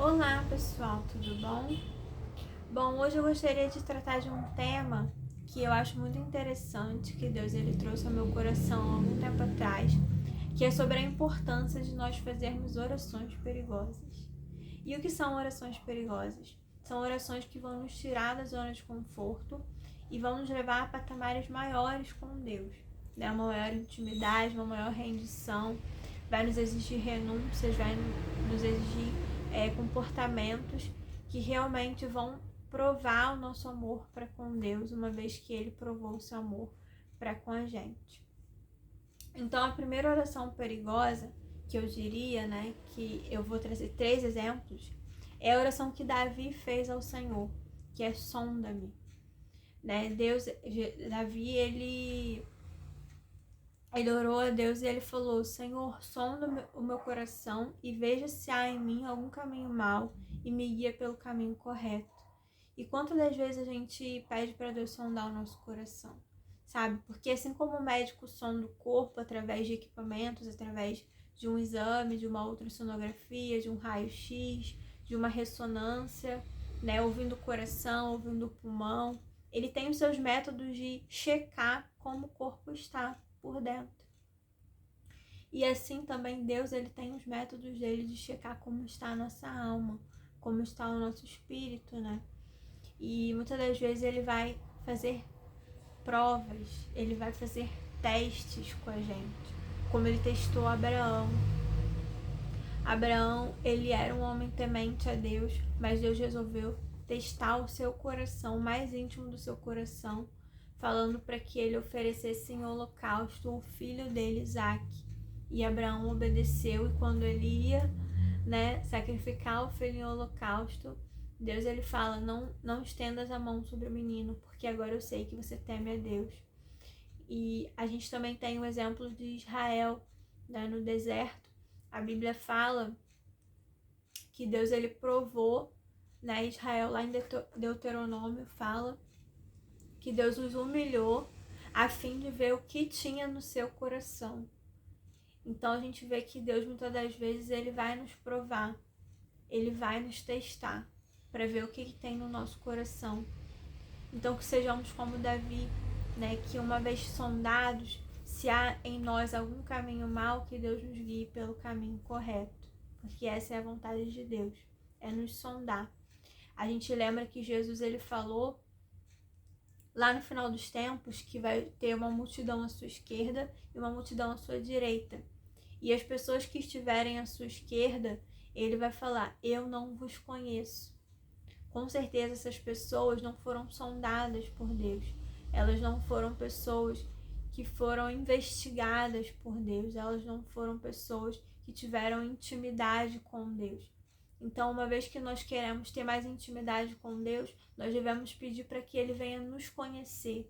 Olá pessoal, tudo bom? Bom, hoje eu gostaria de tratar de um tema que eu acho muito interessante, que Deus ele trouxe ao meu coração há algum tempo atrás, que é sobre a importância de nós fazermos orações perigosas. E o que são orações perigosas? São orações que vão nos tirar da zona de conforto e vão nos levar a patamares maiores com Deus, né? Uma maior intimidade, uma maior rendição, vai nos exigir renúncias, vai nos exigir comportamentos que realmente vão provar o nosso amor para com Deus, uma vez que Ele provou o seu amor para com a gente. Então, a primeira oração perigosa que eu diria, né, que eu vou trazer 3 exemplos, é a oração que Davi fez ao Senhor, que é sonda-me, né? Davi, ele orou a Deus e ele falou: Senhor, sonda o meu coração e veja se há em mim algum caminho mau e me guia pelo caminho correto. E quantas das vezes a gente pede para Deus sondar o nosso coração, sabe? Porque assim como o médico sonda o corpo através de equipamentos, através de um exame, de uma ultrassonografia, de um raio-x, de uma ressonância, né? Ouvindo o coração, ouvindo o pulmão, ele tem os seus métodos de checar como o corpo está por dentro. E assim também Deus ele tem os métodos dele de checar como está a nossa alma, como está o nosso espírito, né? E muitas das vezes ele vai fazer provas, ele vai fazer testes com a gente, como ele testou Abraão. Abraão, ele era um homem temente a Deus, mas Deus resolveu testar o seu coração, o mais íntimo do seu coração, falando para que ele oferecesse em holocausto o filho dele, Isaque. E Abraão obedeceu, e quando ele ia, né, sacrificar o filho em holocausto, Deus ele fala: não estendas a mão sobre o menino, porque agora eu sei que você teme a Deus. E a gente também tem o exemplo de Israel, né, no deserto. A Bíblia fala que Deus ele provou, né, Israel, lá em Deuteronômio fala que Deus os humilhou a fim de ver o que tinha no seu coração. Então a gente vê que Deus muitas das vezes ele vai nos provar, ele vai nos testar para ver o que tem no nosso coração. Então que sejamos como Davi, né, que uma vez sondados, se há em nós algum caminho mau, que Deus nos guie pelo caminho correto, porque essa é a vontade de Deus, é nos sondar. A gente lembra que Jesus ele falou lá no final dos tempos que vai ter uma multidão à sua esquerda e uma multidão à sua direita. E as pessoas que estiverem à sua esquerda, ele vai falar: eu não vos conheço. Com certeza essas pessoas não foram sondadas por Deus. Elas não foram pessoas que foram investigadas por Deus. Elas não foram pessoas que tiveram intimidade com Deus. Então, uma vez que nós queremos ter mais intimidade com Deus, nós devemos pedir para que Ele venha nos conhecer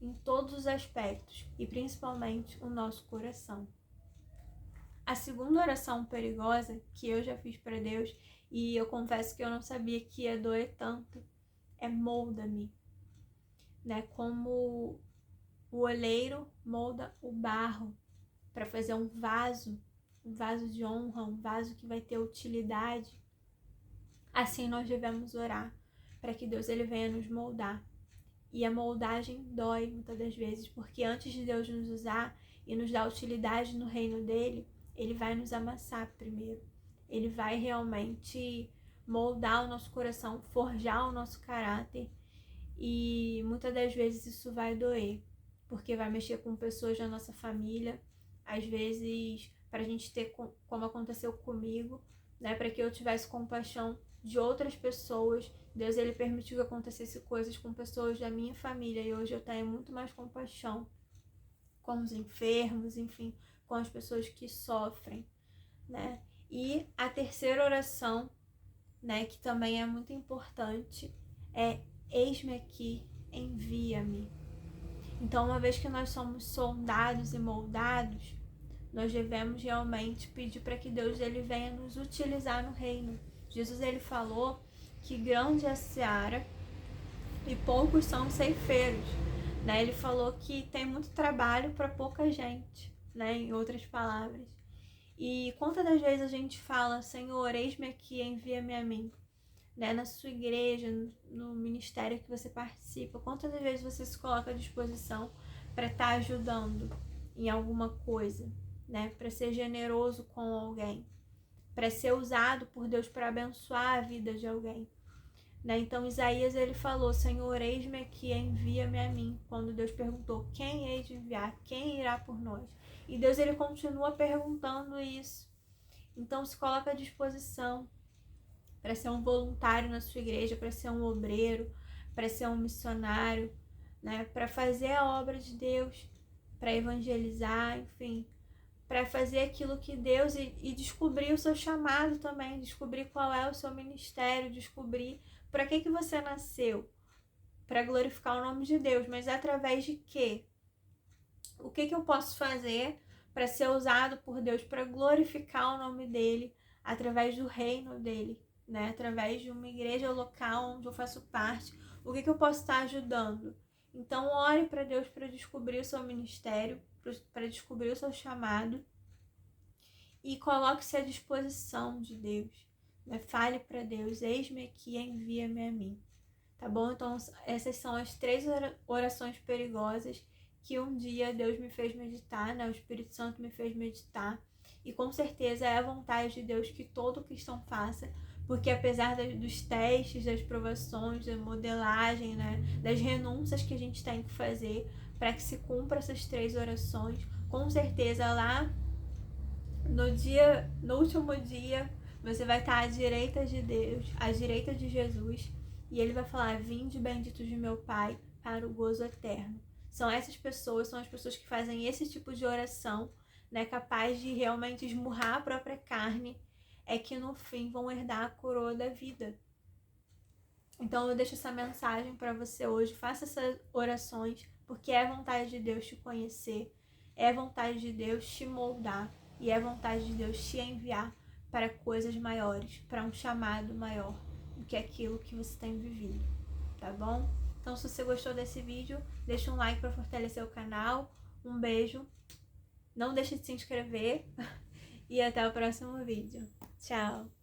em todos os aspectos e principalmente o nosso coração. A segunda oração perigosa que eu já fiz para Deus, e eu confesso que eu não sabia que ia doer tanto, é molda-me, né? Como o oleiro molda o barro para fazer um vaso de honra, um vaso que vai ter utilidade. Assim nós devemos orar para que Deus ele venha nos moldar. E a moldagem dói muitas das vezes, porque antes de Deus nos usar e nos dar utilidade no reino dele, ele vai nos amassar primeiro. Ele vai realmente moldar o nosso coração, forjar o nosso caráter. E muitas das vezes isso vai doer, porque vai mexer com pessoas da nossa família. Às vezes, para a gente ter, como aconteceu comigo, né, para que eu tivesse compaixão de outras pessoas, Deus ele permitiu que acontecesse coisas com pessoas da minha família, e hoje eu tenho muito mais compaixão com os enfermos, enfim, com as pessoas que sofrem, né? E a terceira oração, né, que também é muito importante, é: eis-me aqui, envia-me. Então, uma vez que nós somos sondados e moldados, nós devemos realmente pedir para que Deus ele venha nos utilizar no reino. Jesus ele falou que grande é a seara e poucos são os ceifeiros, né? Ele falou que tem muito trabalho para pouca gente, né? Em outras palavras. E quantas das vezes a gente fala, Senhor, eis-me aqui, envia-me a mim, né? Na sua igreja, no ministério que você participa, quantas das vezes você se coloca à disposição para estar ajudando em alguma coisa, né? Para ser generoso com alguém, para ser usado por Deus para abençoar a vida de alguém, né? Então Isaías ele falou, Senhor, eis-me aqui, envia-me a mim, quando Deus perguntou, quem hei de enviar, quem irá por nós? E Deus ele continua perguntando isso. Então se coloca à disposição para ser um voluntário na sua igreja, para ser um obreiro, para ser um missionário, né? Para fazer a obra de Deus, para evangelizar, enfim, para fazer aquilo que Deus e descobrir o seu chamado também, descobrir qual é o seu ministério, descobrir para que você nasceu, para glorificar o nome de Deus, mas através de quê? O que eu posso fazer para ser usado por Deus, para glorificar o nome dele, através do reino dele, né? Através de uma igreja local onde eu faço parte, o que eu posso estar ajudando? Então ore para Deus para descobrir o seu ministério, para descobrir o seu chamado e coloque-se à disposição de Deus, né? Fale para Deus, eis-me aqui, envia-me a mim, tá bom? Então essas são as 3 orações perigosas que um dia Deus me fez meditar, né? O Espírito Santo me fez meditar, e com certeza é a vontade de Deus que todo cristão faça, porque apesar dos testes, das provações, da modelagem, né? Das renúncias que a gente tem que fazer para que se cumpra essas 3 orações, com certeza lá no último dia, você vai estar à direita de Deus, à direita de Jesus, e ele vai falar, vinde benditos de meu Pai para o gozo eterno. São essas pessoas, são as pessoas que fazem esse tipo de oração, né, capaz de realmente esmurrar a própria carne, é que no fim vão herdar a coroa da vida. Então eu deixo essa mensagem para você hoje, faça essas orações, porque é vontade de Deus te conhecer, é vontade de Deus te moldar, e é vontade de Deus te enviar para coisas maiores, para um chamado maior do que aquilo que você tem vivido, tá bom? Então se você gostou desse vídeo, deixa um like para fortalecer o canal, um beijo, não deixe de se inscrever e até o próximo vídeo. Tchau!